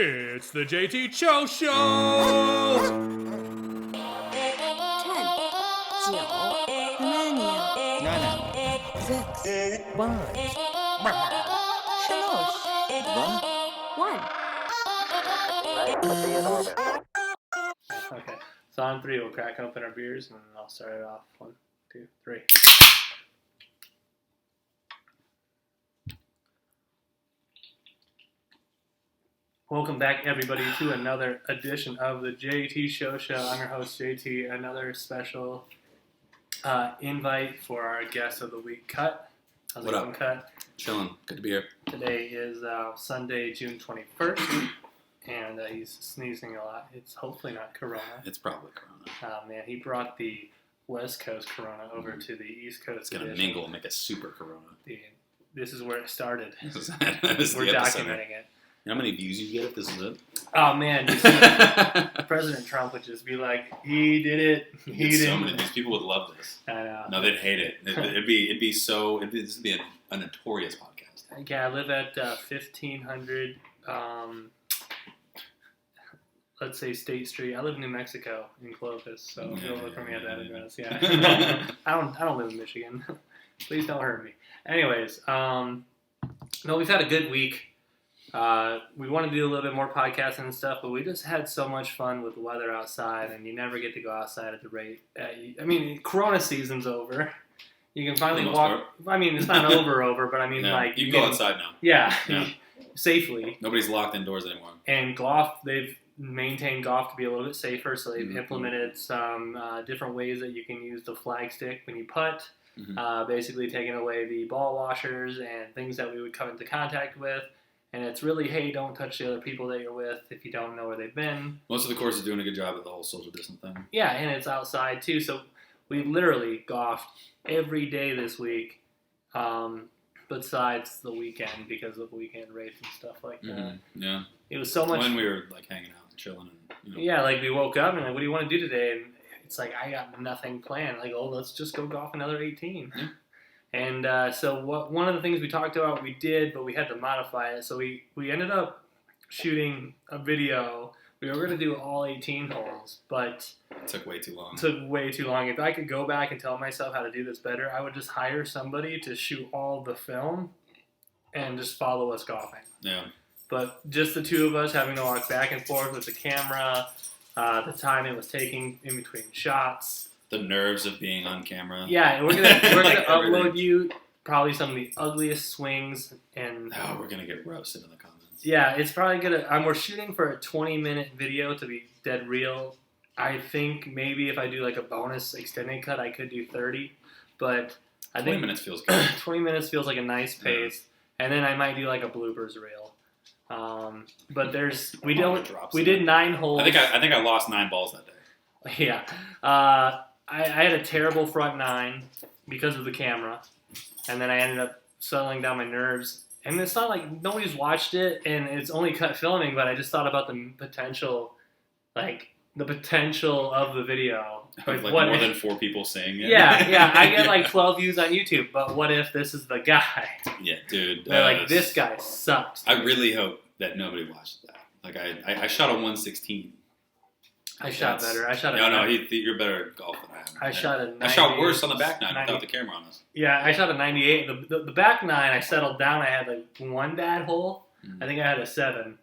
It's the JT Cho Show! 10, 9, 8, 7, 6, 5, 4, 3, 2, 1. Okay, so on 3 we'll crack open our beers and then I'll start it off. 1, 2, 3. Welcome back, everybody, to another edition of the JT Show. I'm your host, JT. Another special invite for our guest of the week, Cut. How's it going, Cut? Chilling. Good to be here. Today is Sunday, June 21st, and he's sneezing a lot. It's hopefully not Corona. It's probably Corona. Man, he brought the West Coast Corona over to the East Coast. It's going to mingle and make a super Corona. This is where it started. This is We're documenting it. You know how many views you get if this is it? Oh, man. You see, President Trump would just be like, he did it. He did so many these people would love this. I know. No, they'd hate it. It'd be this would be a notorious podcast. Yeah, I live at 1500, let's say State Street. I live in New Mexico in Clovis, so don't look for me at that address. Yeah, I don't live in Michigan. Please don't hurt me. Anyways, no, we've had a good week. We want to do a little bit more podcasting and stuff, but we just had so much fun with the weather outside, and you never get to go outside at the rate. I mean, Corona season's over. You can finally walk. I mean, it's not over, but I mean, like you can go outside now. Yeah, safely. Nobody's locked indoors anymore. And golf, they've maintained golf to be a little bit safer, so they've implemented some different ways that you can use the flag stick when you putt. Basically, taking away the ball washers and things that we would come into contact with. And it's really, hey, don't touch the other people that you're with if you don't know where they've been. Most of the course is doing a good job with the whole social distance thing. Yeah, and it's outside too. So we literally golfed every day this week, besides the weekend because of weekend race and stuff like that. Yeah. It was so much. When we were like hanging out and chilling and Yeah, like we woke up and like, what do you want to do today? And it's like I got nothing planned. Like, oh, let's just go golf another 18. Yeah. And so one of the things we talked about, we did, but we had to modify it. So we ended up shooting a video. We were going to do all 18 holes, but it took way too long. If I could go back and tell myself how to do this better, I would just hire somebody to shoot all the film and just follow us golfing. Yeah. But just the two of us having to walk back and forth with the camera, the time it was taking in between shots. The nerves of being on camera. Yeah, we're gonna upload you probably some of the ugliest swings and. Oh, we're gonna get roasted in the comments. Yeah, it's probably gonna. We're shooting for a 20-minute video to be dead real. I think maybe if I do like a bonus extended cut, I could do 30, but I think 20 minutes feels good. 20 minutes feels like a nice pace, and then I might do like a bloopers reel. But we did 9 holes. I think I lost 9 balls that day. Yeah. I had a terrible front 9 because of the camera, and then I ended up settling down my nerves. And it's not like nobody's watched it, and it's only cut filming, but I just thought about the potential of the video. Like more than 4 people saying it. Yeah, I get like 12 views on YouTube, but what if this is the guy? Yeah, dude. They're like, this guy sucks. I really hope that nobody watched that. Like, I shot a 116. I shot better. You're better at golf than I am. I shot a 98. I shot worse on the back 9 without the camera on us. Yeah, I shot a 98. The back 9, I settled down. I had like 1 bad hole. I think I had a 7.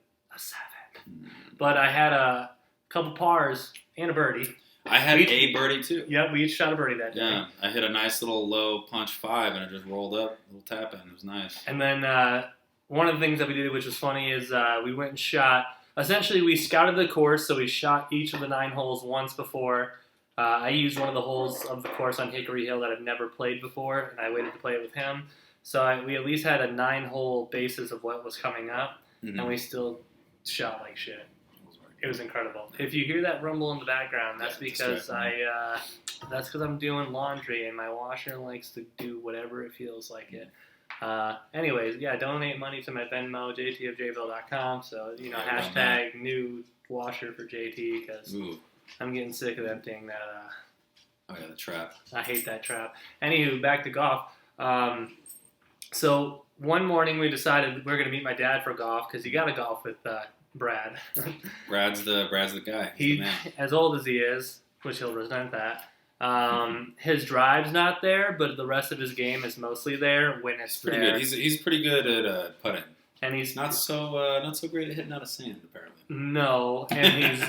But I had a couple pars and a birdie. I had a birdie too. Yep, we each shot a birdie that day. Yeah, I hit a nice little low punch 5 and it just rolled up, a little tap in. It was nice. And then one of the things that we did, which was funny, is we went and shot. Essentially, we scouted the course, so we shot each of the 9 holes once before. I used one of the holes of the course on Hickory Hill that I've never played before, and I waited to play it with him. So we at least had a 9-hole basis of what was coming up, and we still shot like shit. It was incredible. If you hear that rumble in the background, that's because I'm doing laundry, and my washer likes to do whatever it feels like it. Anyways, donate money to my Venmo, jtofjville.com. So, hashtag new washer for JT, because I'm getting sick of emptying that. The trap. I hate that trap. Anywho, back to golf. So one morning we decided we were going to meet my dad for golf, because you got to golf with Brad. Brad's the guy. He's He, the man. as old as he is, which he'll resent that. His drive's not there, but the rest of his game is mostly there when it's He's pretty there. good. He's pretty good at putting. And he's Not so great at hitting out of sand apparently. no, and he's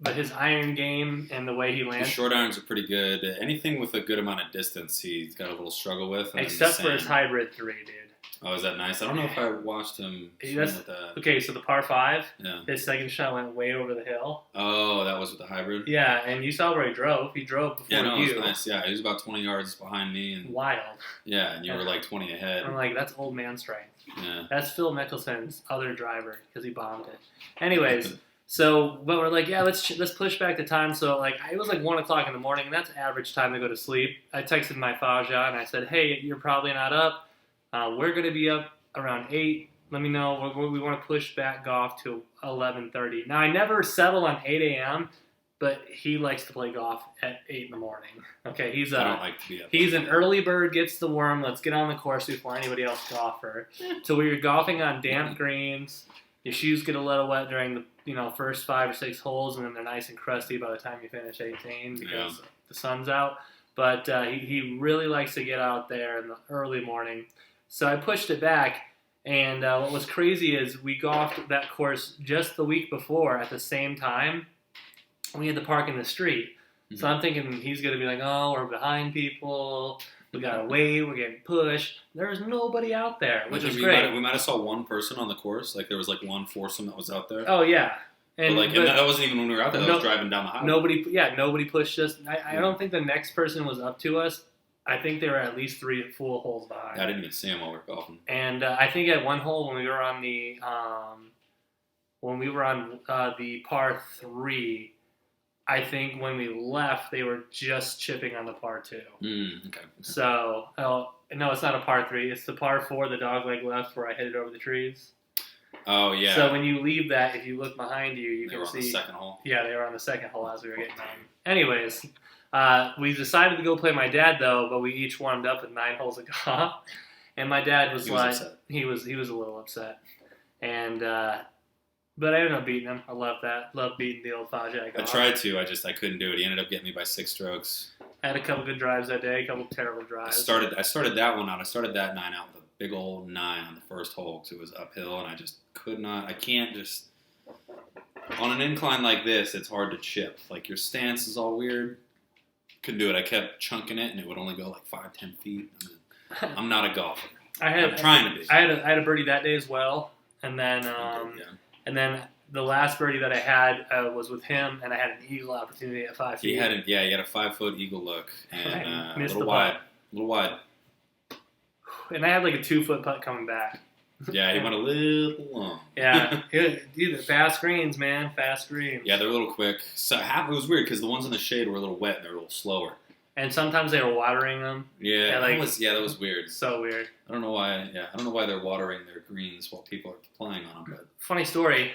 but his iron game and the way he His lands, short irons are pretty good. Anything with a good amount of distance, he's got a little struggle with. And then the except for his sand. hybrid 3, dude. Oh, is that nice? I don't know if I watched him swing That's- with that. Okay, so the par 5, Yeah. his second shot went way over the hill. Oh, that was with the hybrid. Yeah, and you saw where he drove. He drove before Yeah, no, it you. was nice. Yeah, he was about 20 yards behind me, and Wild. yeah, and you were like 20 ahead. I'm like, that's old man strength. Yeah. That's Phil Mickelson's other driver because he bombed it. Anyways, so but we're like, yeah, let's push back the time. So like, it was like 1 o'clock in the morning, and that's average time to go to sleep. I texted my Faja and I said, hey, you're probably not up. We're gonna be up around 8. Let me know. We want to push back golf to 11:30. Now I never settle on 8 a.m., but he likes to play golf at 8 in the morning. Okay, he's I don't like to be up. He's an early bird, gets the worm. Let's get on the course before anybody else golfer. So we were golfing on damp greens. Your shoes get a little wet during the first 5 or 6 holes, and then they're nice and crusty by the time you finish 18 because the sun's out. But he really likes to get out there in the early morning. So I pushed it back, and what was crazy is we golfed that course just the week before at the same time. We had to park in the street. So I'm thinking he's going to be like, oh, we're behind people. We got to wait. We're getting pushed. There's nobody out there, which is great. We might have saw one person on the course. Like there was like one foursome that was out there. Oh, yeah. And that wasn't even when we were out there. That was driving down the highway. Nobody pushed us. I don't think the next person was up to us. I think they were at least 3 full holes behind. I didn't even see him while we were golfing. And I think at one hole when we were on the par 3, I think when we left, they were just chipping on the par 2. Okay. So, no, it's not a par 3. It's the par 4, the dogleg left, where I hit it over the trees. Oh, yeah. So when you leave that, if you look behind you, they can were see. on the second hole. Yeah, they were on the second hole as we were getting on. Anyways, we decided to go play my dad, though, but we each warmed up with 9 holes of golf. And my dad was upset. he was a little upset. And, but I ended up beating him. I love that. Love beating the old Faja. I tried to. I couldn't do it. He ended up getting me by 6 strokes. I had a couple good drives that day, a couple terrible I drives. started that one out. I started that 9 out with a big old 9 on the first hole because it was uphill, and I just could not. I can't just on an incline like this. It's hard to chip. Like your stance is all weird. Couldn't do it. I kept chunking it, and it would only go like 5-10 feet. I'm not a golfer. I'm trying to be. I had a birdie that day as well, and then and then the last birdie that I had was with him, and I had an eagle opportunity at 5 feet. He had a 5-foot eagle look, and a Missed little the wide, putt. a little wide. And I had like a 2-foot putt coming back. Yeah, he went a little long. Yeah, dude, fast greens, man, fast greens. Yeah, they're a little quick. So it was weird because the ones in the shade were a little wet and they're a little slower. And sometimes they were watering them. Yeah, that was weird. So weird. I don't know why. Yeah, I don't know why they're watering their greens while people are playing on them. But funny story,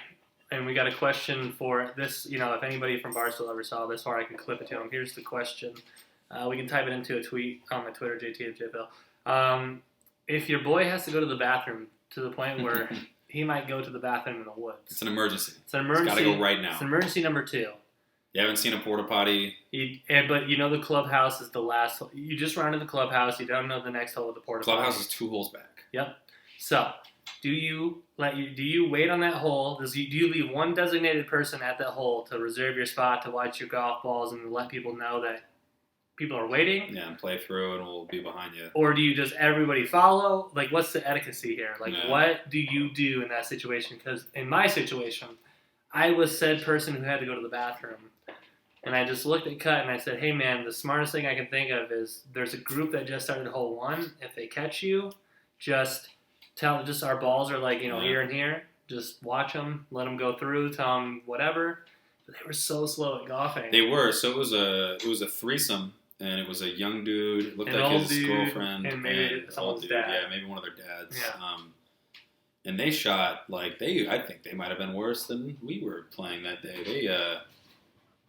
and we got a question for this. If anybody from Barstool ever saw this, or I can clip it to them. Here's the question. We can type it into a tweet on my Twitter, JTFJFL. If your boy has to go to the bathroom to the point where he might go to the bathroom in the woods, it's an emergency. It's an emergency. It's got to go right now. It's emergency number 2. You haven't seen a porta potty. But the clubhouse is the last. You just run to the clubhouse. You don't know the next hole of the porta potty. Clubhouse is 2 holes back. Yep. So, do you wait on that hole? Do you leave one designated person at that hole to reserve your spot to watch your golf balls and let people know that people are waiting? Yeah, and play through, and we'll be behind you. Or do you just everybody follow? Like, what's the etiquette here? Like, Yeah. What do you do in that situation? Because in my situation, I was said person who had to go to the bathroom. And I just looked at Cut and I said, hey man, the smartest thing I can think of is there's a group that just started hole 1. If they catch you, just our balls are like, here and here. Just watch them, let them go through, tell them whatever. But they were so slow at golfing. They were. So it was a threesome, and it was a young dude. It looked An like old his dude, girlfriend and maybe someone's dad. Yeah, maybe one of their dads. Yeah. And they shot I think they might have been worse than we were playing that day.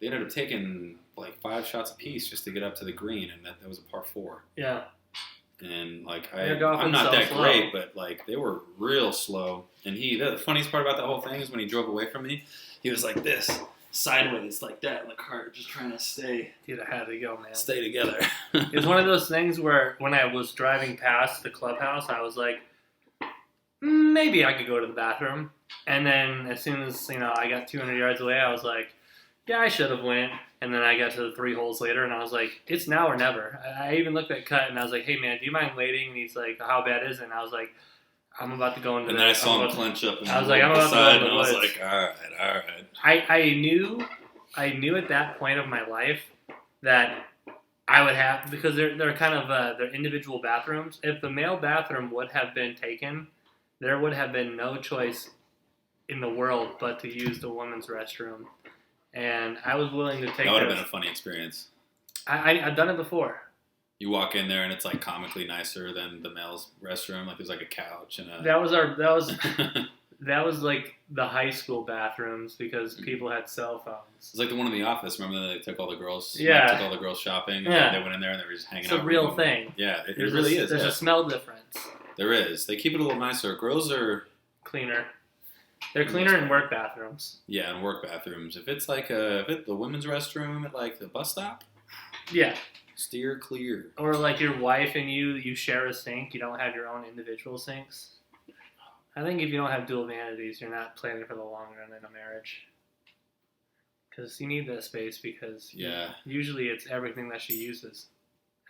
They ended up taking like 5 shots apiece just to get up to the green, and that was a par 4. Yeah. and like They're golfing I'm not so that slow. great, but like they were real slow. And the funniest part about that whole thing is when he drove away from me, he was like this, sideways like that in the cart, just trying to stay Dude, I had to go, man. together. It was one of those things where when I was driving past the clubhouse, I was like, maybe I could go to the bathroom. And then as soon as, I got 200 yards away, I was like, yeah, I should have went. And then I got to the 3 holes later, and I was like, it's now or never. I even looked at Cut, and I was like, hey, man, do you mind waiting? And he's like, how bad is it? And I was like, I'm about to go into And then I saw him clench up and I was like, I'm about to go side, in the and I was woods. like, all right. I knew at that point of my life that I would have, because they're kind of they're individual bathrooms. If the male bathroom would have been taken, there would have been no choice in the world but to use the women's restroom. And I was willing to take That would have those. been a funny experience. I've done it before. You walk in there and it's like comically nicer than the male's restroom. Like there's like a couch and a. That was like the high school bathrooms because Mm-hmm. people had cell phones. It's like the one in the office. Remember that they took all the girls? Yeah. Like, took all the girls shopping. And Yeah. they went in there and they were just hanging It's out. a real reading. thing. Yeah, it There's really is. There's Yeah. a smell difference. There is. They keep it a little nicer. Girls are, Cleaner. They're cleaner in work bathrooms. yeah, in work bathrooms. If it's like the women's restroom at like the bus stop, Yeah. steer clear. Or like your wife and you share a sink. You don't have your own individual sinks. I think if you don't have dual vanities, you're not planning for the long run in a marriage. Because you need that space because Yeah. usually it's everything that she uses.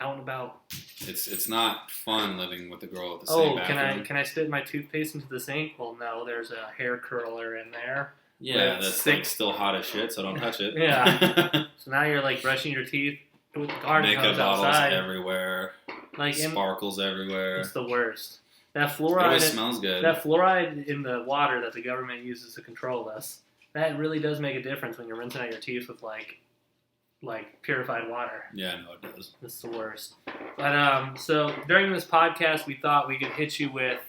Out and about. It's not fun living with a girl at the same Oh, bathroom. can I spit my toothpaste into the sink? Well, no, there's a hair curler in there. Yeah, with that's 6 like still hot as shit, so don't touch it. Yeah. So now you're like brushing your teeth with the garden Makeup hose bottles outside. everywhere. Like Sparkles everywhere. it's the worst. That It always fluoride, smells good. that fluoride in the water that the government uses to control us, that really does make a difference when you're rinsing out your teeth with like purified water. Yeah, no, it does. It's the worst. But so during this podcast, we thought we could hit you with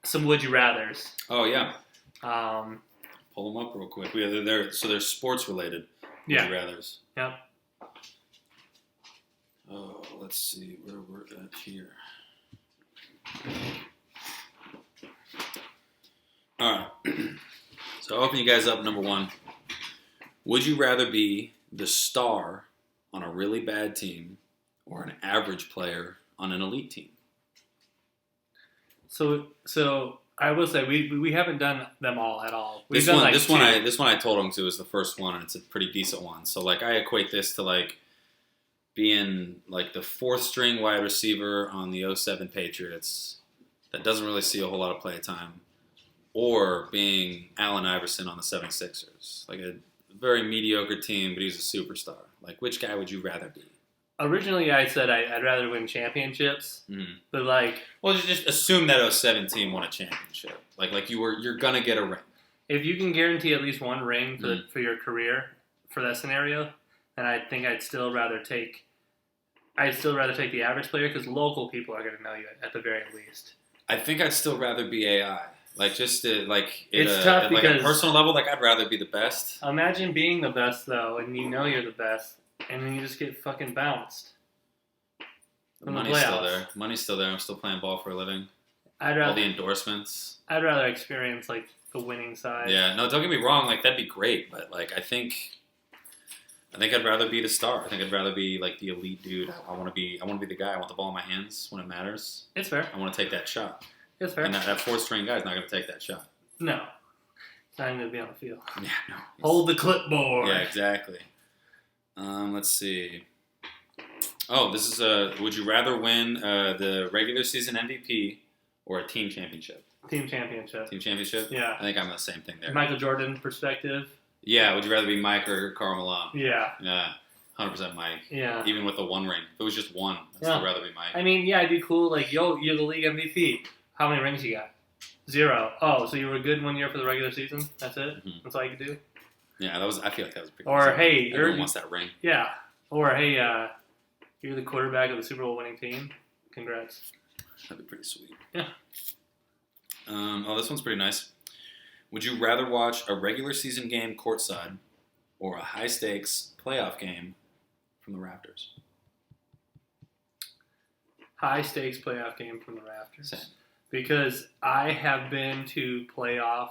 some would you rather's. Oh yeah, Um, pull them up real quick. They're sports related. Yeah. Would you rather's. Yep. Oh, let's see where we're at here. All right. So I'll open you guys up. Number one. Would you rather be the star on a really bad team or an average player on an elite team? So I will say we haven't done them all at all. We've This done one, like this two. one, I told him to is the first one, and it's a pretty decent one. So like, I equate this to like being like the 4th string wide receiver on the 07 Patriots that doesn't really see a whole lot of play time, or being Allen Iverson on the 76ers, like a very mediocre team, but he's a superstar. Like, which guy would you rather be? Originally, I said I'd rather win championships, Mm. but like Well, just assume that 07 team won a championship. Like you're gonna get a ring. if you can guarantee at least one ring for Mm. for your career for that scenario, then I think I'd still rather take the average player because local people are going to know you at the very least. I think I'd still rather be AI. Like just to, like It's at tough at like a because- personal level, like I'd rather be the best. Imagine being the best though, and you know you're the best, and then you just get fucking bounced. The In the money's still playoffs. there. Money's still there. I'm still playing ball for a living. I'd All the rather endorsements. I'd rather experience like the winning side. Yeah, no, don't get me wrong. Like that'd be great, but like I think I'd rather be the star. I think I'd rather be like the elite dude. I want to be the guy. I want the ball in my hands when it matters. It's fair. I want to take that shot. It's fair. And that 4th string guy's not going to take that shot. No, it's not even gonna be on the field. Yeah, no. Hold the clipboard. Yeah, exactly. Let's see. Oh, this is would you rather win the regular season MVP or a team championship? Team championship. Team championship? Yeah. I think I'm the same thing there. Michael Jordan perspective. Yeah, would you rather be Mike or Karl Malone? Yeah. Yeah, 100% Mike. Yeah. Even with the 1 ring. If it was just 1, I'd Yeah. still rather be Mike. I mean, yeah, it'd be cool. Like, yo, you're the league MVP. How many rings you got? 0. Oh, so you were good 1 year for the regular season? That's it? Mhm. That's all you could do? Yeah, I feel like that was pretty Or, easy. hey, Everyone you're- wants that ring. Yeah. Or, hey, you're the quarterback of the Super Bowl winning team. Congrats. That'd be pretty sweet. Yeah. Oh, this one's pretty nice. Would you rather watch a regular season game courtside or a high stakes playoff game from the Raptors? high stakes playoff game from the rafters. Same. Because I have been to playoff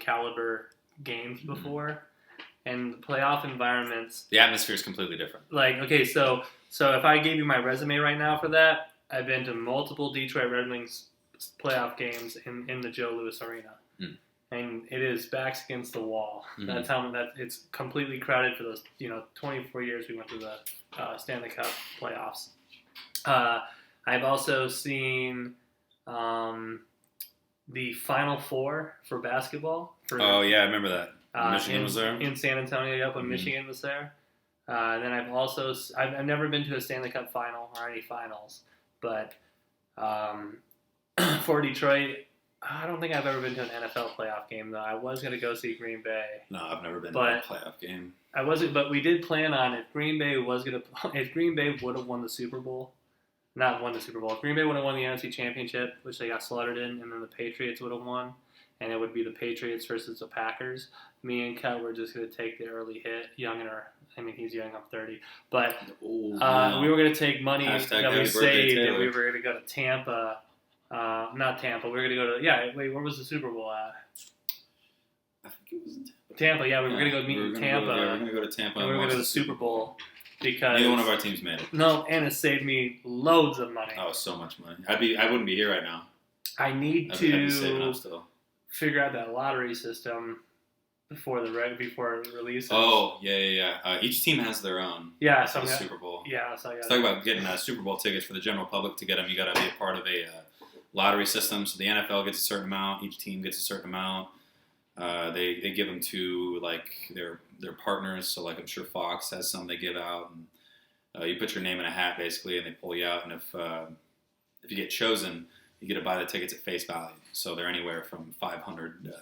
caliber games before, and the playoff environments. The atmosphere is completely different. Like, okay, so if I gave you my resume right now for that, I've been to multiple Detroit Red Wings playoff games in the Joe Louis Arena. Mm. And it is backs against the wall. Mhm. That's how that it's completely crowded for those 24 years we went to the Stanley Cup playoffs. I've also seen the Final Four for basketball. Oh yeah, I remember that. Michigan in, was there. in San Antonio. Yep, when Mhm. Michigan was there. And then I've never been to a Stanley Cup final or any finals, but for Detroit, I don't think I've ever been to an NFL playoff game though. I was gonna go see Green Bay. No, I've never been But- to a playoff game. I wasn't, but we did plan on if Green Bay would have won the Super Bowl, not won the Super Bowl. If Green Bay would have won the NFC Championship, which they got slaughtered in, and then the Patriots would have won, and it would be the Patriots versus the Packers. Me and Cut were just going to take the early hit. He's young, I'm 30. But Ooh, we were going to take money Hashtag that we happy birthday, saved, and Taylor. we were going to go to Tampa. Not Tampa. We were going to go to, where was the Super Bowl at? I think it was Tampa, yeah. We were going to go meet we were in gonna Tampa. Go, yeah, we were going to go to Tampa. and we were going watch to go to the Super Bowl. Because Neither one of our teams made it. no, and it saved me loads of money. Oh, so much money. I wouldn't be here right now. I need I'd be saving to up still. figure out that lottery system before it releases. Oh, yeah. Each team has their own. yeah, For so the I'm Super Bowl. so I Let's got talk about getting Super Bowl tickets for the general public. To get them, you got to be a part of a lottery system. So the NFL gets a certain amount. Each team gets a certain amount. They give them to like their partners. So like I'm sure Fox has some they give out. And you put your name in a hat basically, and they pull you out. And if you get chosen, you get to buy the tickets at face value. So they're anywhere from 500.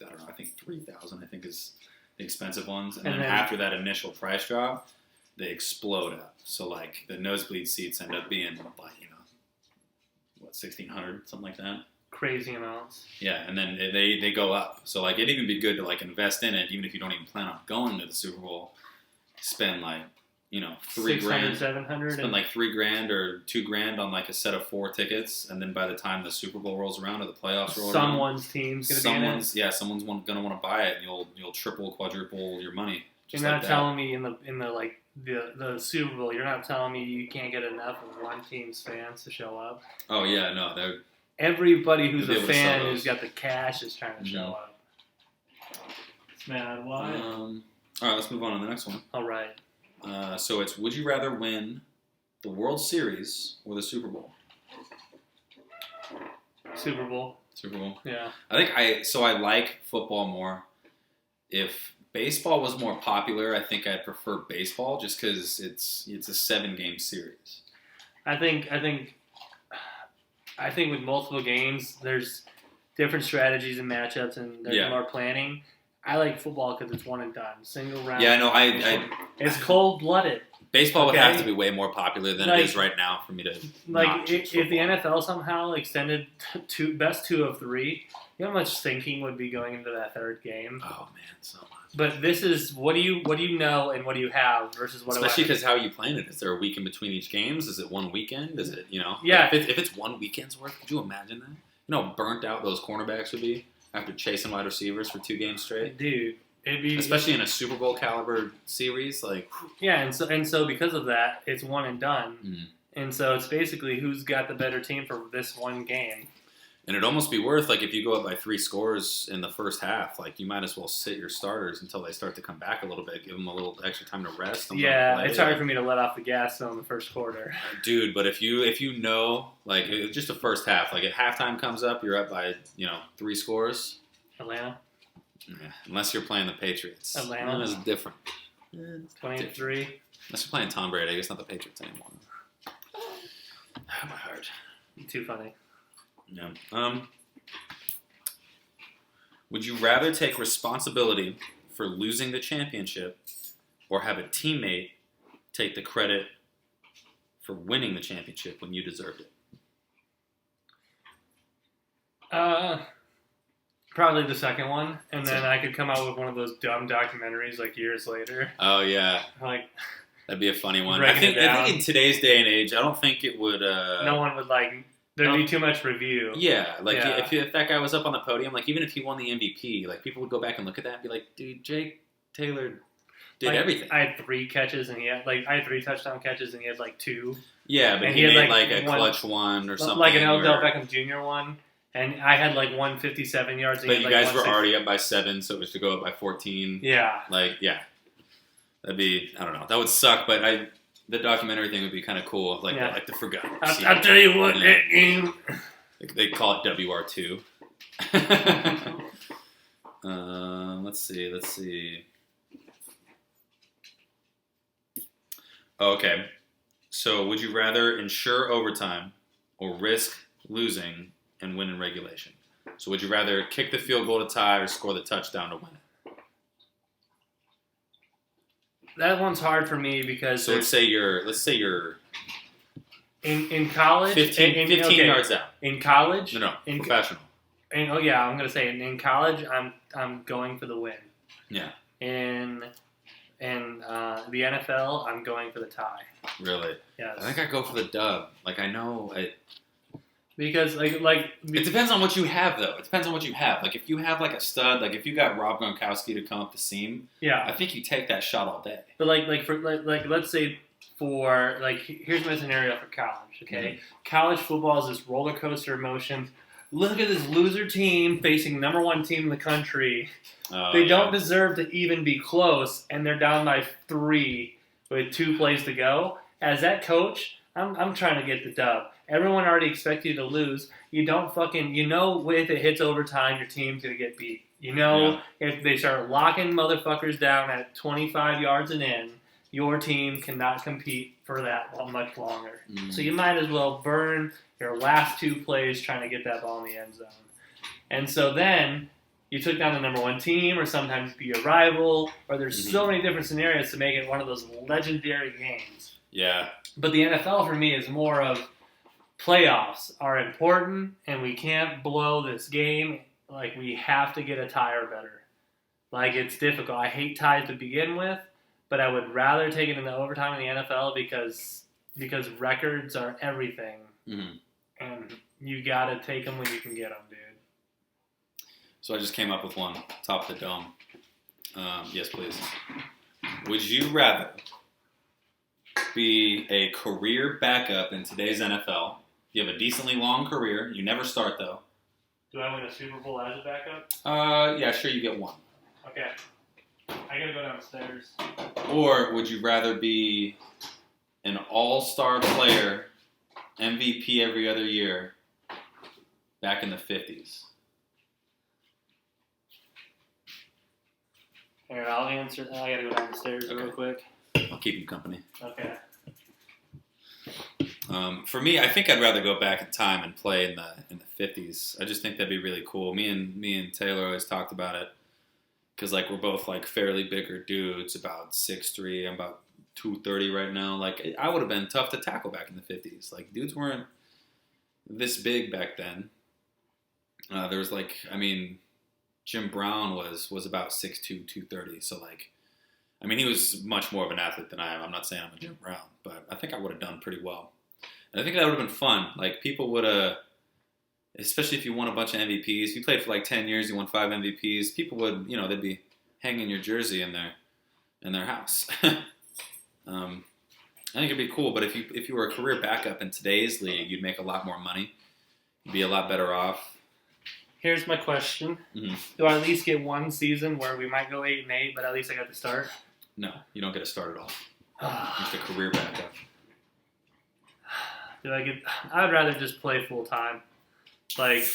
I don't know. I think 3,000. I think is the expensive ones. And then after that initial price drop, they explode up. So like the nosebleed seats end up being like 1,600, something like that. crazy amounts. Yeah, and then they go up. So like it'd even be good to like invest in it, even if you don't even plan on going to the Super Bowl. Spend like $3 grand. 700. Spend like $3 or $2 on like a set of 4 tickets, and then by the time the Super Bowl rolls around or the playoffs roll around, someone's team's gonna be in it. someone's gonna want to buy it, and you'll triple, quadruple your money. You're Just not like that. telling me in the Super Bowl, you're not telling me you can't get enough of one team's fans to show up. Oh yeah, no, they're Everybody who's They'll a be able to sell fan those. who's got the cash is trying to show Mhm. up. Man, why? all right. Let's move on to the next one. All right. So it's would you rather win the World Series or the Super Bowl? Super Bowl. Super Bowl. Yeah. I think I like football more. If baseball was more popular, I think I'd prefer baseball just because it's a 7-game series. I think with multiple games, there's different strategies and matchups, and there's Yeah. more planning. I like football because it's one and done, single round. Yeah, I know. It's cold blooded. Baseball would Okay. have to be way more popular than Like- it is right now for me to Like not choose if the football. NFL somehow extended best 2 of 3, you know how much thinking would be going into that third game. Oh man, so much. But this is what do you know and what do you have versus what Especially do I because how are you playing it? Is there a week in between each games? Is it one weekend? Is it Yeah. Like, if it's one weekend's worth, could you imagine that? You know how burnt out those cornerbacks would be after chasing wide receivers for 2 games straight. dude? It'd be Especially in a Super Bowl caliber series, like yeah, and so because of that, it's one and done. Mhm. And so it's basically who's got the better team for this one game. and it'd almost be worth like if you go up by 3 scores in the first half, like you might as well sit your starters until they start to come back a little bit, give them a little extra time to rest. Yeah, it's hard for me to let off the gas though in the first quarter. Dude, but if you know, like just the first half, like if halftime comes up, you're up by 3 scores. Atlanta, Yeah, unless you're playing the Patriots, Atlanta. That's different. 23. Unless you're playing Tom Brady, I guess not the Patriots anymore. My heart. Too funny. Yeah. Would you rather take responsibility for losing the championship, or have a teammate take the credit for winning the championship when you deserved it? Probably the second one, and then I could come out with one of those dumb documentaries like years later. Oh yeah. Like, That'd be a funny one. Breaking it I down. think in today's day and age, I don't think it would. No one would like. There'd be too much review. Yeah, like Yeah. If that guy was up on the podium, like even if he won the MVP, like people would go back and look at that and be like, dude, Jake Taylor did Like, everything. I had 3 catches and I had 3 touchdown catches and he had like 2. Yeah, but and he he had, made like, like a one- clutch one or something. Like an Odell or- Beckham Jr. one. And I had like 157 yards. And But he you had, like, guys were 160. already up by 7, so it was to go up by 14. Yeah. Like, yeah. That'd be, I don't know. That would suck, but the documentary thing would be kind of cool. Like, Yeah. like the forgotten. I'll tell you what, Yeah. that game. They call it WR2. Let's see. Okay. So, would you rather ensure overtime or risk losing and win in regulation? So, would you rather kick the field goal to tie or score the touchdown to win it? That one's hard for me because So, let's say you're in college, 15 okay, yards out. in college, No, in, professional. and I'm gonna say in college, I'm going for the win. Yeah, In the NFL, I'm going for the tie. really. Yes, I think I go for the dub. Like, I know because it depends on what you have, though. It depends on what you have. Like, if you have like a stud, like if you got Rob Gronkowski to come up the seam, yeah. I think you take that shot all day. But let's say here's my scenario for college. Okay, college football is this roller coaster emotions. Look at this loser team facing number 1 team in the country. They don't deserve to even be close, and they're down by 3 with 2 plays to go. As that coach, I'm trying to get the dub. Everyone already expects you to lose. You don't if it hits overtime, your team's gonna get beat. If they start locking motherfuckers down at 25 yards and in, your team cannot compete for that much longer. Mm. So you might as well burn your last 2 plays trying to get that ball in the end zone. And so then you took down the number 1 team, or sometimes be a rival, or there's so many different scenarios to make it one of those legendary games. Yeah. But the NFL for me is more of playoffs are important, and we can't blow this game. Like, we have to get a tie or better. Like, it's difficult. I hate ties to begin with, but I would rather take it into overtime in the NFL because records are everything, Mm-hmm. and you gotta take them when you can get them, dude. So I just came up with one. Top of the dome. Yes, please. Would you rather be a career backup in today's NFL? You have a decently long career. You never start, though. Do I win a Super Bowl as a backup? Yeah, sure, you get one. Okay. I gotta go downstairs. Or would you rather be an all-star player, MVP every other year, back in the 50s? Here, I'll answer. I gotta go downstairs real Okay. quick. I'll keep you company. Okay. For me, I think I'd rather go back in time and play in the 50s. I just think that'd be really cool. Me and Taylor always talked about it because like we're both like fairly bigger dudes, about 6'3". I'm about 230 right now. Like I would have been tough to tackle back in the 50s. Like dudes weren't this big back then. There was Jim Brown was about 6'2", 230. So like, I mean, he was much more of an athlete than I am. I'm not saying I'm a Jim Brown, but I think I would have done pretty well. And I think that would have been fun. Like people would have, especially if you won a bunch of MVPs. If you played for like 10 years, you won 5 MVPs. People would, they'd be hanging your jersey in their house. I think it'd be cool. But if you were a career backup in today's league, you'd make a lot more money. You'd be a lot better off. Here's my question: Mhm. Do I at least get one season where we might go 8-8, but at least I got to start? No, you don't get to start at all. Just a career backup. I'd rather just play full time. Like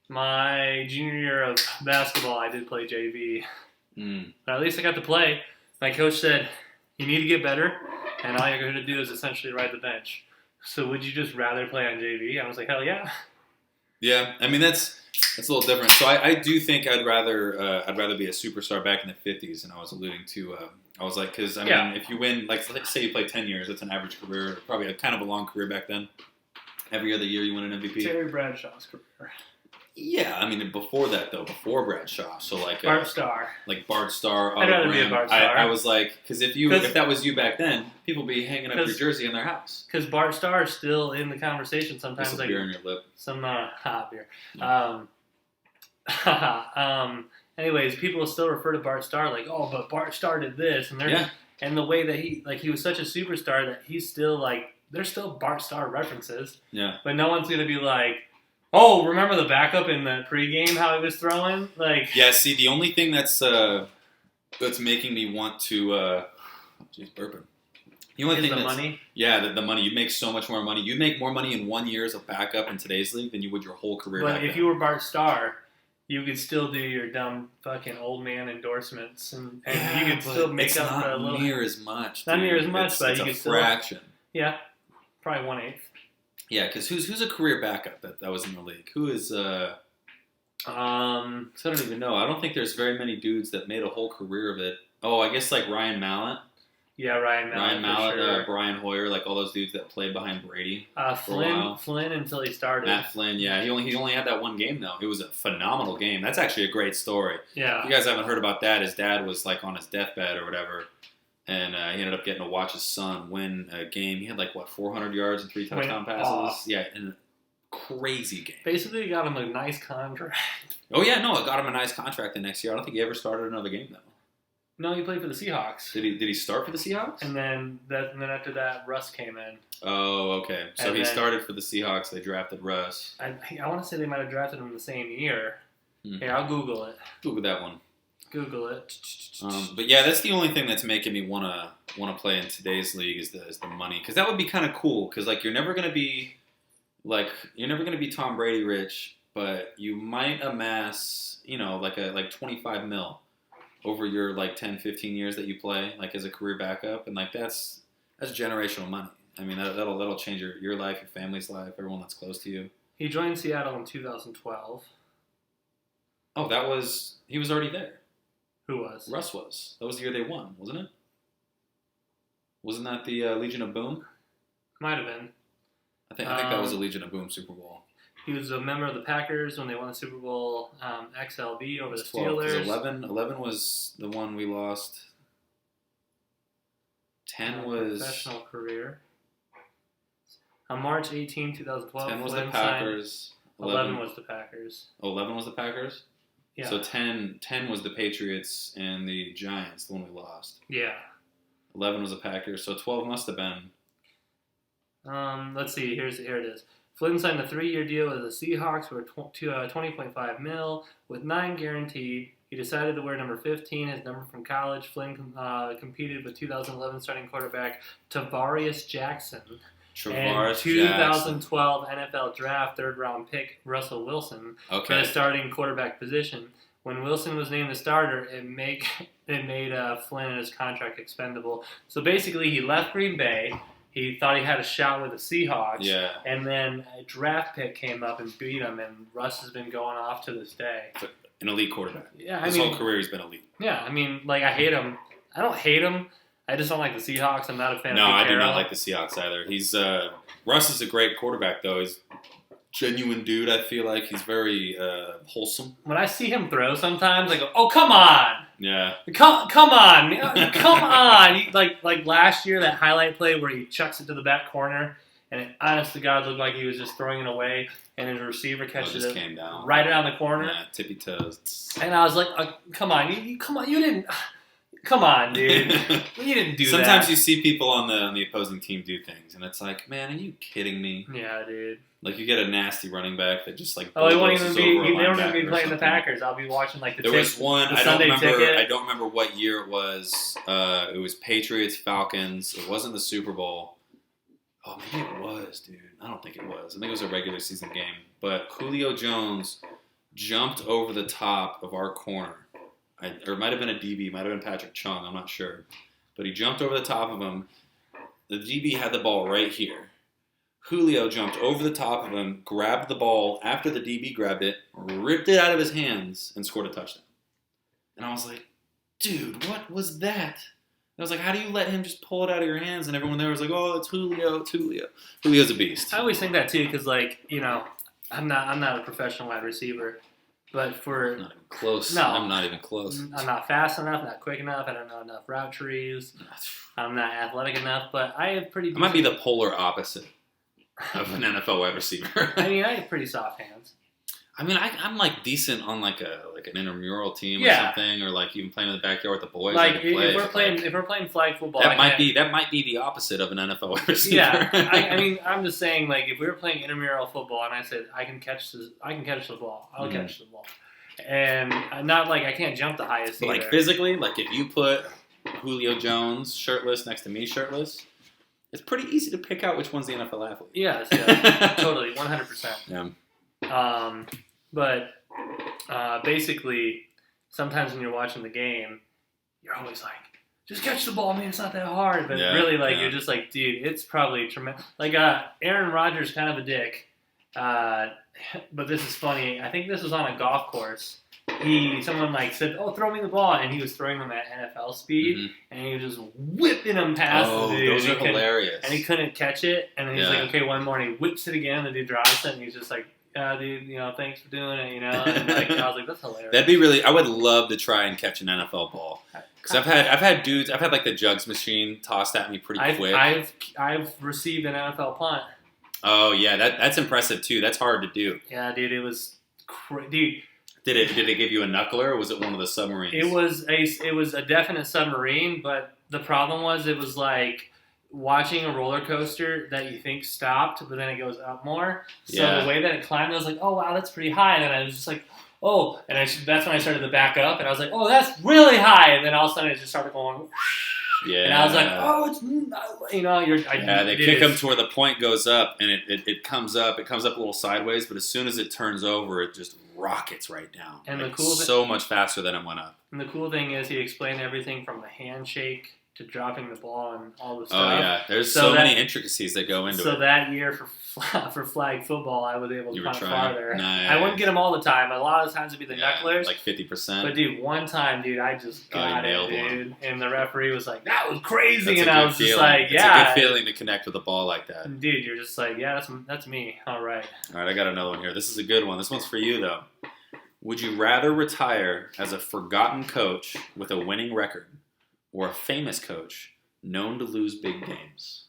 my junior year of basketball, I did play JV, but at least I got to play. My coach said, "You need to get better, and all you're going to do is essentially ride the bench." So would you just rather play on JV? I was like, hell yeah. Yeah, I mean that's a little different. So I do think I'd rather be a superstar back in the 50s, and I was alluding to. I was like, because I mean, if you win, like let's say you play 10 years, that's an average career, probably a kind of a long career back then. Every other year you win an MVP. Terry Bradshaw's career. Yeah, I mean before that though, before Brad Shaw, so like Bart Starr. like Bart Starr. I'd rather be a Graham. Bart Starr. I was like, because if that was you back then, people would be hanging up your 'Cause- jersey in their house. Because Bart Starr is still in the conversation sometimes. Some Like beer in your lip. some hot beer. Yeah. Anyways, people still refer to Bart Starr like, oh, but Bart Starr did this, and Yeah, and the way that he was such a superstar that he's still like, there's still Bart Starr references, yeah. but no one's gonna be like, oh, remember the backup in the pregame how he was throwing, like, Yeah, see, the only thing that's making me want to, jeez, burping. The only is thing the that's, money. yeah, the money. You make so much more money. You'd make more money in 1 year as a backup in today's league than you would your whole career. But back if then. you were Bart Starr, you could still do your dumb fucking old man endorsements, and Yeah, you could but still make it's up not a little. near as much. Not dude. near as much, but it's you a could still- fraction. Yeah, probably 1/8. Yeah, because who's a career backup that was in the league? Who is? I don't even know. I don't think there's very many dudes that made a whole career of it. Oh, I guess like Ryan Mallett. Yeah, Ryan Mallett. For sure. Brian Hoyer, like all those dudes that played behind Brady. for a while. Flynn until he started. Matt Flynn, yeah, he only had that one game though. It was a phenomenal game. That's actually a great story. Yeah. If you guys haven't heard about that, his dad was like on his deathbed or whatever, and he ended up getting to watch his son win a game. He had like 400 yards and 3 touchdown passes. off. Yeah, in a crazy game. Basically, got him a nice contract. Oh yeah, no, it got him a nice contract the next year. I don't think he ever started another game though. No, he played for the Seahawks. Did he start for the Seahawks? And then after that, Russ came in. Oh, okay. So And he then- started for the Seahawks. They drafted Russ. I want to say they might have drafted him the same year. Hmm. Here, I'll Google it. Google that one. Google it. But yeah, that's the only thing that's making me wanna play in today's league is the money, because that would be kind of cool. Because like you're never gonna be Tom Brady rich, but you might amass like 25 mil over your 10, 15 years that you play like as a career backup, and like that's generational money. I mean that'll change your life, your family's life, everyone that's close to you. He joined Seattle in 2012. Oh, he was already there. Who was? Russ was. That was the year they won, wasn't it? Wasn't that the Legion of Boom? Might have been. I think that was the Legion of Boom Super Bowl. He was a member of the Packers when they won the Super Bowl XLB over the 12, 'cause Steelers. 11 was the one we lost. 10 was Professional career. On March 18, 2012, 10 was the Flynn signed- Packers. 11 was the Packers. Oh, 11 was the Packers. Yeah. So 10 was the Patriots and the Giants, the one we lost. Yeah. 11 was the Packers. So 12 must have been. Let's see. Here it is. Flynn signed a 3-year deal with the Seahawks for 20.5 mil with 9 guaranteed. He decided to wear number 15, his number from college. Flynn competed with 2011 starting quarterback Tavarius Jackson and Travaris 2012 NFL Draft third-round pick Russell Wilson Jackson. for the Okay. starting quarterback position. When Wilson was named the starter, it made Flynn and his contract expendable. So basically, he left Green Bay. He thought he had a shot with the Seahawks. Yeah. And then a draft pick came up and beat him, and Russ has been going off to this day. An elite quarterback. Yeah, His whole career he's been elite. I hate him. I don't hate him. I just don't like the Seahawks. I'm not a fan No, of Pete I do not Carroll. like the Seahawks either. He's Russ is a great quarterback though. He's a genuine dude. I feel like he's very wholesome. When I see him throw sometimes, I go, oh, come on. Yeah. Come on. Come on. Like last year, that highlight play where he chucks it to the back corner, and it, honest to God, looked like he was just throwing it away, and his receiver catches just it came down right around the corner. Yeah, tippy toes. And I was like, come on. You didn't. Come on, dude. You didn't do that. Sometimes you see people on the opposing team do things, and it's like, man, are you kidding me? Yeah, dude. Like you get a nasty running back that just Oh, he won't bulldozes even be. over a They won't even linebacker be or playing the something. Packers. I'll be watching like There was one. the I don't Sunday remember. ticket. I don't remember what year it was. It was Patriots Falcons. It wasn't the Super Bowl. Oh, maybe it was, dude. I don't think it was. I think it was a regular season game. But Julio Jones jumped over the top of our corner. Or it might have been a DB. It might have been Patrick Chung. I'm not sure. But he jumped over the top of him. The DB had the ball right here. Julio jumped over the top of him, grabbed the ball after the DB grabbed it, ripped it out of his hands, and scored a touchdown. And I was like, dude, what was that? I was like, how do you let him just pull it out of your hands? And everyone there was like, oh, it's Julio, it's Julio. Julio's a beast. I always think that too, because I'm not a professional wide receiver, but for Not even close. No. I'm not even close. I'm not fast enough, not quick enough. I don't know enough route trees. I'm not athletic enough, but I have pretty. I might be the polar opposite of an NFL wide receiver. I mean, I have pretty soft hands. I mean, I'm like decent on like an intramural team or Yeah. something, or like even playing in the backyard with the boys. Like I can play, if we're but, playing like, if we're playing flag football, that might be the opposite of an NFL wide receiver. Yeah, I mean, I'm just saying, like, if we were playing intramural football and I said I can catch the ball, I'll catch the ball, and I'm not like I can't jump the highest. But, like either. physically, like if you put Julio Jones shirtless next to me shirtless, it's pretty easy to pick out which one's the NFL athlete. Yes, yeah, totally, 100%. Yeah. But basically, sometimes when you're watching the game, you're always like, just catch the ball, man. It's not that hard. But Yeah, really, like, yeah. you're just like, dude, it's probably tremendous. Like, Aaron Rodgers, kind of a dick. But this is funny. I think this was on a golf course. Someone like said, "Oh, throw me the ball," and he was throwing them at NFL speed, Mhm. and he was just whipping them past Oh, the dude. those and are he couldn't- hilarious. And he couldn't catch it, and then he's Yeah. like, "Okay, one more," and he whips it again, and the dude drives it, and he's just like, dude, thanks for doing it, And like, I was like, that's hilarious. That'd be really. I would love to try and catch an NFL ball because I've had dudes. I've had like the jugs machine tossed at me pretty quick. I've received an NFL punt. Oh yeah, that's impressive too. That's hard to do. Yeah, dude, it was dude. Did it give you a knuckler or was it one of the submarines? It was a definite submarine, but the problem was it was like watching a roller coaster that you think stopped, but then it goes up more. So Yeah. the way that it climbed, I was like, oh wow, that's pretty high, and then I was just like, oh, and that's when I started to back up, and I was like, oh, that's really high, and then all of a sudden it just started going. Yeah. And I was like, oh, it's They kick them to where the point goes up, and it comes up. It comes up a little sideways, but as soon as it turns over, it just rockets right down. And like, the cool so much faster than it went up. And the cool thing is he explained everything from the handshake to dropping the ball and all the stuff. Oh yeah, there's So so that- many intricacies that go into So it. that year for flag football, I was able to You were punt trying. farther. Nice. I wouldn't get them all the time. A lot of the times it'd be the knucklers. like 50%. But dude, one time, dude, I just Oh, you got it, nailed dude. And the referee was like, "That was crazy," That's a and I good was just feeling. like, It's "Yeah." a good feeling to connect with a ball like that. And dude, you're just like, "Yeah, that's me." All right. All right, I got another one here. This is a good one. This one's for you though. Would you rather retire as a forgotten coach with a winning record, or a famous coach known to lose big games?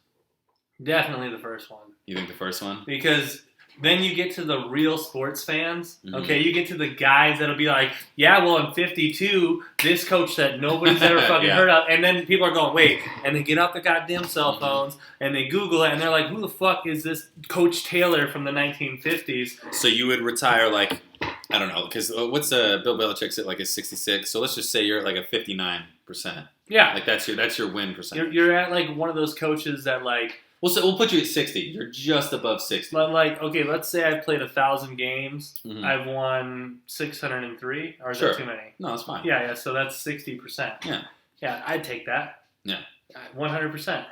Definitely the first one. You think the first one? Because then you get to the real sports fans. Mhm. Okay, you get to the guys that'll be like, yeah, well, in 52, this coach that nobody's ever fucking Yeah. heard of. And then people are going, wait. And they get out their goddamn cell Mhm. phones and they Google it and they're like, who the fuck is this Coach Taylor from the 1950s? So you would retire like, I don't know, because what's Bill Belichick's at like a 66. So let's just say you're at like a 59%. Yeah. Like that's your win percentage. You're at like one of those coaches that like, We'll put you at 60. You're just above 60. like okay, let's say I've played 1,000 games. Mhm. I've won 603. Or is Sure. that too many? No, it's fine. Yeah, so that's 60%. Yeah. Yeah, I'd take that. Yeah. 100%.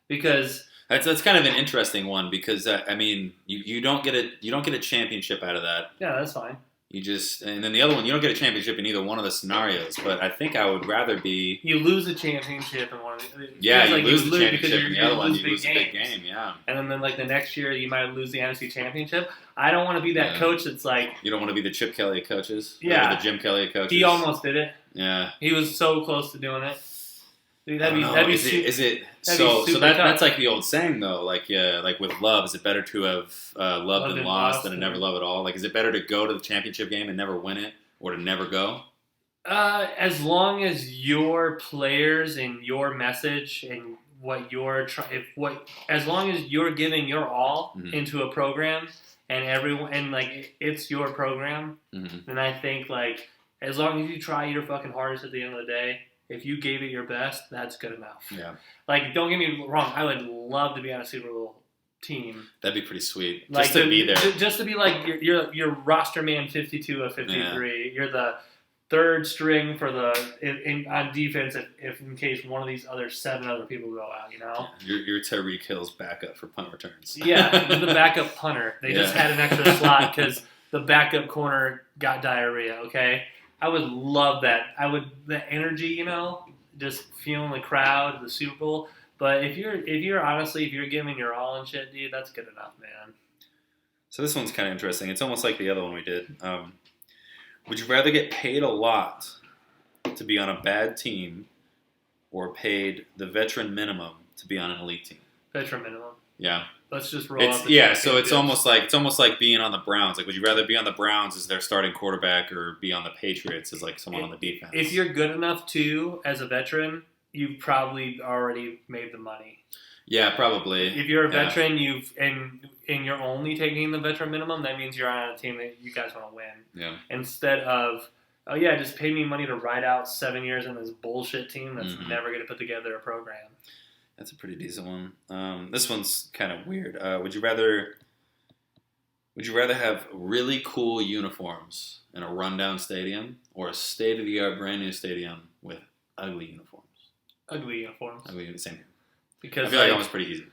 Because That's kind of an interesting one because I mean you don't get a championship out of that. yeah, that's fine. You just and then the other one you don't get a championship in either one of the scenarios. But I think I would rather be You lose a championship in one of the. yeah feels you like lose the because championship in the other one you big lose the big games. game. Yeah. And then like the next year you might lose the NFC Championship. I don't want to be that Yeah. coach that's like You don't want to be the Chip Kelly of coaches. Yeah. Or the Jim Kelly of coaches. he almost did it. Yeah. He was so close to doing it. Dude, I don't know. Is it that'd be super tough. that's like the old saying though, like with love, is it better to have loved and lost than to never love at all? Like is it better to go to the championship game and never win it, or to never go? As long as your players and your message and what you're as long as you're giving your all Mhm. into a program and everyone and like it's your program, Mm-hmm. then I think like as long as you try your fucking hardest at the end of the day, if you gave it your best, that's good enough. Yeah, Like don't get me wrong, I would love to be on a Super Bowl team. that'd be pretty sweet. Like Just to be there. Just to be like you're roster man 52 of 53. You're the third string for on defense if in case one of these seven other people go out, you know? You're Tyreek Hill's backup for punt returns. Yeah, the backup punter. They just Yeah. had an extra slot because the backup corner got diarrhea, okay? I would love that. The energy, you know, just feeling the crowd, the Super Bowl. But if you're honestly, if you're giving your all and shit, dude, that's good enough, man. So this one's kind of interesting. It's almost like the other one we did. Would you rather get paid a lot to be on a bad team or paid the veteran minimum to be on an elite team? Veteran minimum. Yeah. Let's just roll out the So it's championships. almost like being on the Browns. Like, would you rather be on the Browns as their starting quarterback or be on the Patriots as like someone on the defense? If you're good enough to, as a veteran, you've probably already made the money. Yeah, probably. If you're a Yeah. veteran, and you're only taking the veteran minimum, that means you're on a team that you guys want to win. Yeah. Instead of, oh yeah, just pay me money to ride out 7 years in this bullshit team that's Mhm. never going to put together a program. That's a pretty decent one. This one's kind of weird. Would you rather have really cool uniforms in a rundown stadium or a state-of-the-art brand new stadium with ugly uniforms? Ugly uniforms. Ugly, same here. I Because feel like that one's pretty easy.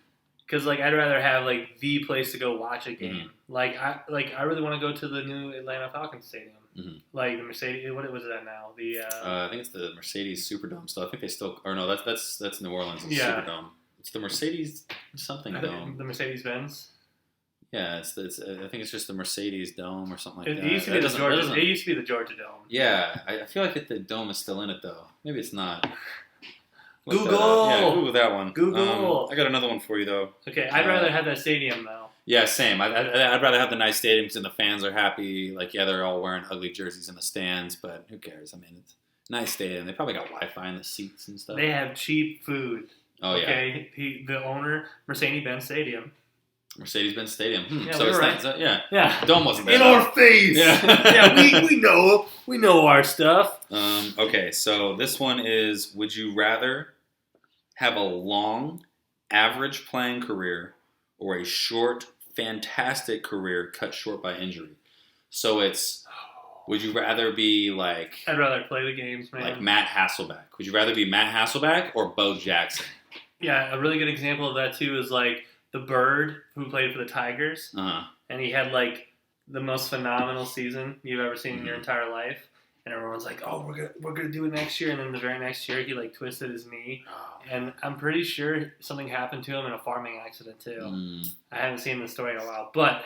Because I'd rather have like the place to go watch a game. Mhm. I really want to go to the new Atlanta Falcons stadium. Mhm. Like the Mercedes. What was that now? I think it's the Mercedes Superdome still. I think they still, or no, that's New Orleans. It's Yeah. Superdome. It's the Mercedes something dome. the Mercedes Benz. Yeah, it's I think it's just the Mercedes Dome or something like It that. used to That be the doesn't- Georgia. that doesn't- It used to be the Georgia Dome. Yeah, I feel like the dome is still in it though. Maybe it's not. Look that Google! up. Yeah, Google that one. Google! I got another one for you though. Okay, I'd rather have that stadium though. Yeah, same. I'd rather have the nice stadiums and the fans are happy. Like, yeah, they're all wearing ugly jerseys in the stands, but who cares? I mean, it's a nice stadium. They probably got Wi-Fi in the seats and stuff. They have cheap food. Oh yeah, Okay, the owner, Mercedes-Benz Stadium. Mercedes-Benz Stadium. Yeah, So we it's were not, right. so, yeah. Yeah. Dome wasn't there. In though. our face. Yeah. Yeah, we know our stuff. Okay, so this one is: would you rather have a long, average playing career or a short, fantastic career cut short by injury? So it's: would you rather be like I'd rather play the games, man. like Matt Hasselbeck? Would you rather be Matt Hasselbeck or Bo Jackson? Yeah, a really good example of that too is like the Bird who played for the Tigers, and he had like the most phenomenal season you've ever seen in your entire life. And everyone's like, "Oh, we're gonna do it next year." And then the very next year, he like twisted his knee, and I'm pretty sure something happened to him in a farming accident too. I haven't seen the story in a while, but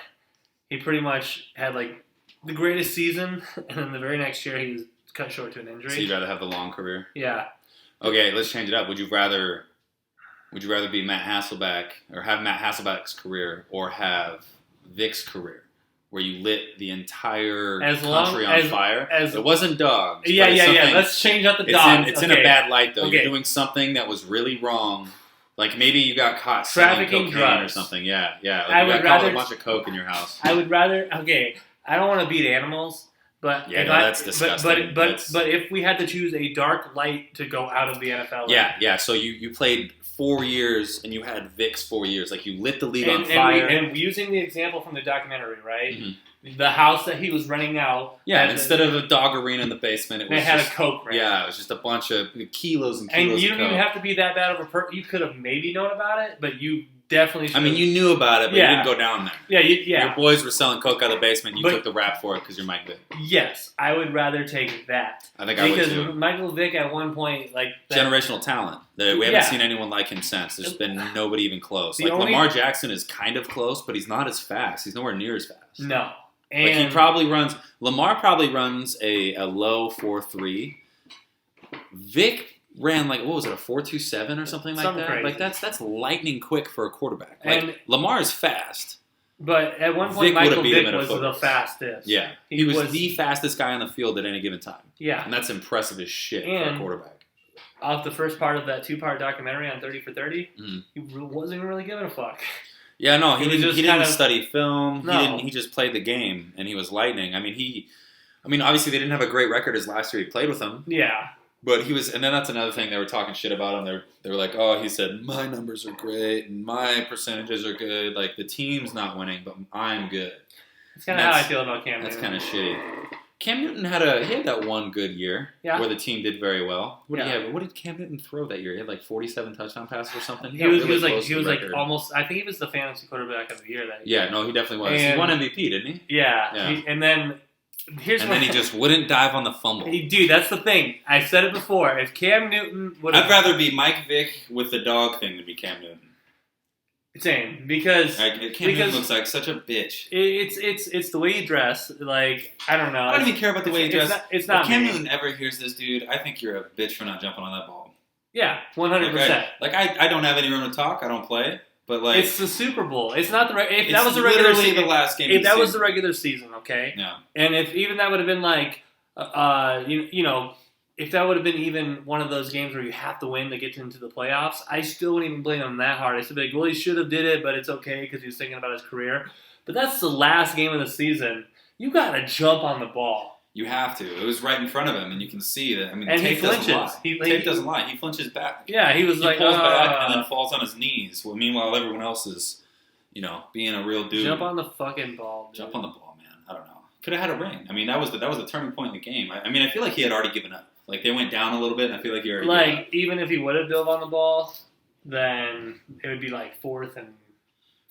he pretty much had like the greatest season, and then the very next year he was cut short to an injury. So you'd rather have the long career? Yeah. Okay, let's change it up. Would you rather be Matt Hasselbeck or have Matt Hasselbeck's career or have Vic's career, where you lit the entire country on fire? It wasn't dogs. Yeah. but it's something- Let's change out the dogs. It's in a bad light though. Okay. You're doing something that was really wrong. Like maybe you got caught Trafficking selling cocaine or drugs. something. Yeah. Like I you would got caught with rather- a bunch of coke in your house. I would rather. Okay, I don't want to beat animals, but Yeah, if no, that's disgusting. But if we had to choose a dark light to go out of the NFL, Yeah. So you played 4 years and you had Vic's 4 years. Like you lit the league on and fire. and using the example from the documentary, right? Mhm. The house that he was renting out. Yeah, had instead of a dog arena in the basement, it was they had just, a coke ranch. yeah, it was just a bunch of kilos and And kilos you of don't even coke. have to be that bad of a person. You could have maybe known about it, but you definitely should. I mean, you knew about it, but Yeah. you didn't go down there. Yeah, Your yeah. boys were selling coke out of the basement. You But- took the rap for it because you're Mike Vick. Yes, I would rather take that. I think I would Because too. Michael Vick at one point, like that, Generational talent. We haven't Yeah. seen anyone like him since. There's been nobody even close. The Like only- Lamar Jackson is kind of close, but he's not as fast. He's nowhere near as fast. No. Like And Lamar probably runs a low 4.3. Vic ran like, what was it, a 4.27 or something like Something that? crazy. Like that's lightning quick for a quarterback. Like And- Lamar is fast. But at one point, Vic would've Michael beat him Vick in a was foot the race. fastest. Yeah. He was the fastest guy on the field at any given time. Yeah. And that's impressive as shit for And- a quarterback. Off the first part of that 2-part documentary on 30 for 30, Mhm. he wasn't really giving a fuck. Yeah, no, He he was didn't. just He didn't kind of- study film. No. He just played the game, and he was lightning. I mean, obviously they didn't have a great record as last year. He played with him, Yeah. but he was. And then that's another thing they were talking shit about him. They were like, oh, he said my numbers are great and my percentages are good. Like the team's not winning, but I'm good. That's kind of how I That's- feel about Cam That's Newton. kind of shitty. Cam Newton had that one good year Yeah. where the team did very well. What Yeah. did Cam Newton throw that year? He had like 47 touchdown passes or something. He got was, really he was like close to the record. almost. I think he was the fantasy quarterback of the year that year. Yeah, no, he definitely was. He And- won MVP, didn't he? Yeah. Yeah. And then here's And what then he just wouldn't dive on the fumble. Dude, that's the thing. I said it before. If Cam Newton would I'd rather be Mike Vick with the dog thing than be Cam Newton. Same, because Like, Cam Newton because looks like such a bitch. it's the way you dress. Like, I don't know. I don't even care about the way he dresses. It's not If Cam me. Newton ever hears this, dude, I think you're a bitch for not jumping on that ball. Yeah, 100%. I don't have any room to talk. I don't play, but like It's the Super Bowl. It's not the if it's that was the regular literally season. the last game. If of the that was the season. regular season, okay. Yeah. And if even that would have been like, you know, if that would have been even one of those games where you have to win to get into the playoffs, I still wouldn't even blame him that hard. I still be like, well, he should have did it, but it's okay because he was thinking about his career. But that's the last game of the season. You got to jump on the ball. You have to. It was right in front of him, and you can see that. I mean, And he tape doesn't lie. flinches. Tape doesn't lie. He flinches back. Yeah, he was He like, pulls back and then falls on his knees. Well, meanwhile, everyone else is, being a real dude. jump on the fucking ball. Dude. Jump on the ball, man. I don't know. Could have had a ring. I mean, that was the turning point in the game. I mean, I feel like he had already given up. Like they went down a little bit, and I feel like he already given up. Like, even if he would have dove on the ball, then it would be like fourth and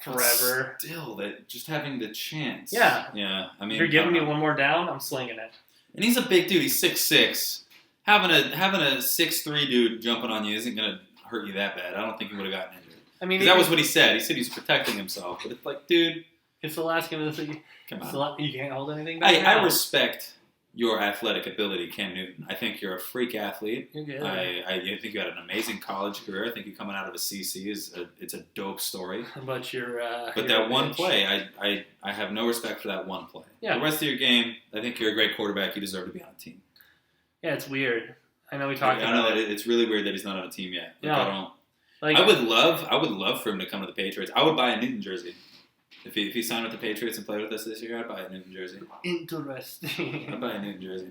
forever. Still, that just having the chance. Yeah. Yeah. I mean, If you're giving I me don't know. one more down, I'm slinging it. And he's a big dude. He's 6'6". Having a 6'3" dude jumping on you isn't gonna hurt you that bad. I don't think he would have gotten injured. I mean, 'Cause that was what he said. He said he's protecting himself. But it's like, dude, it's the last game of the season. come It's on. the you can't hold anything back. I now. respect your athletic ability, Cam Newton. I think you're a freak athlete. You're good. I think you had an amazing college career. I think you coming out of a CC it's a dope story. But you're. But you're that a one bitch. play, I have no respect for that one play. Yeah. The rest of your game, I think you're a great quarterback. You deserve to be on a team. Yeah, it's weird. I know we talked I know about that it. it's really weird that he's not on a team yet. Like, Yeah. I don't. Like, I would love for him to come to the Patriots. I would buy a Newton jersey. If he signed with the Patriots and played with us this year, I'd buy a Newton jersey. interesting. I'd buy a Newton jersey.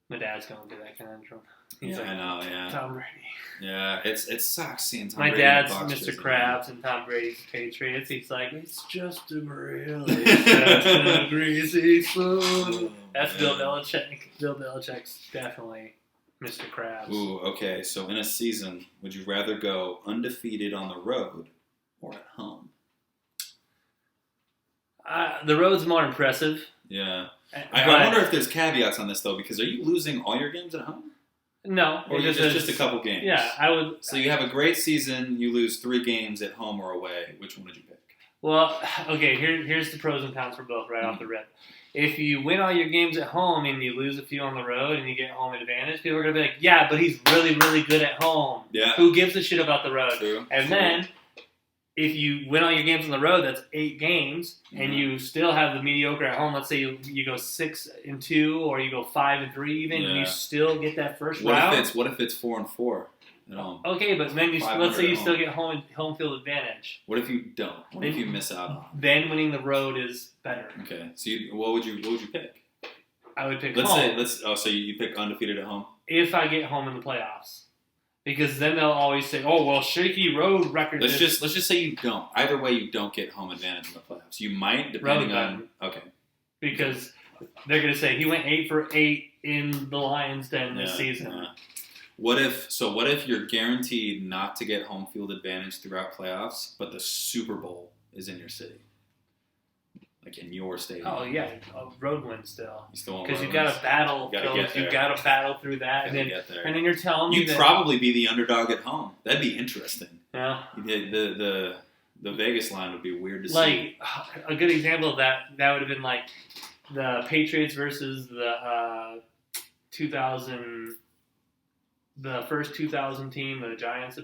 My dad's going to do that conundrum. He's Yeah, like, I know. Yeah, Tom Brady. yeah. It sucks seeing Tom My Brady in a dad's Bucs Mr. jersey. Krabs and Tom Brady's Patriots. He's like, it's just a really just a greasy spoon. That's man. Bill Belichick. Bill Belichick's definitely Mr. Krabs. Ooh, okay. So in a season, would you rather go undefeated on the road or at home? The road's more impressive. Yeah. but- I wonder if there's caveats on this though, because are you losing all your games at home, No. or because just a couple games? Yeah, I would. So you have a great season, you lose 3 games at home or away. Which one would you pick? Well, okay, here's the pros and cons for both right off the rip. If you win all your games at home and you lose a few on the road and you get home advantage, people are going to be like, yeah, but he's really, really good at home. Yeah. Who gives a shit about the road? True. And True. then, if you win all your games on the road, that's 8 games, and Mhm. you still have the mediocre at home. Let's say you go 6-2, or you go 5-3 even, and Yeah. you still get that first What round. if it's 4-4 at home? Okay, but then let's say 500 you at still home. get home field advantage. What if you don't? What if you miss out on? Then winning the road is better. Okay. So what would you pick? I would pick Let's home. say so you pick undefeated at home. If I get home in the playoffs. Because then they'll always say, oh, well, shaky road record. Let's is just say you don't. Either way, you don't get home advantage in the playoffs. You might, depending Road on. Okay. because they're going to say, he went 8 for 8 in the Lions' Den this Yeah, season. yeah. What if you're guaranteed not to get home field advantage throughout playoffs, but the Super Bowl is in your city, like in your stadium? Oh, yeah, a road win still. You still want Because road you've got wins? to battle. You gotta get there. You've got to battle through that. Gotta And get there. then you're telling me You'd that. probably be the underdog at home. That'd be interesting. Yeah. The Vegas line would be weird to see. Like, a good example of that would have been like the Patriots versus the 2000, the first 2000 team, the Giants,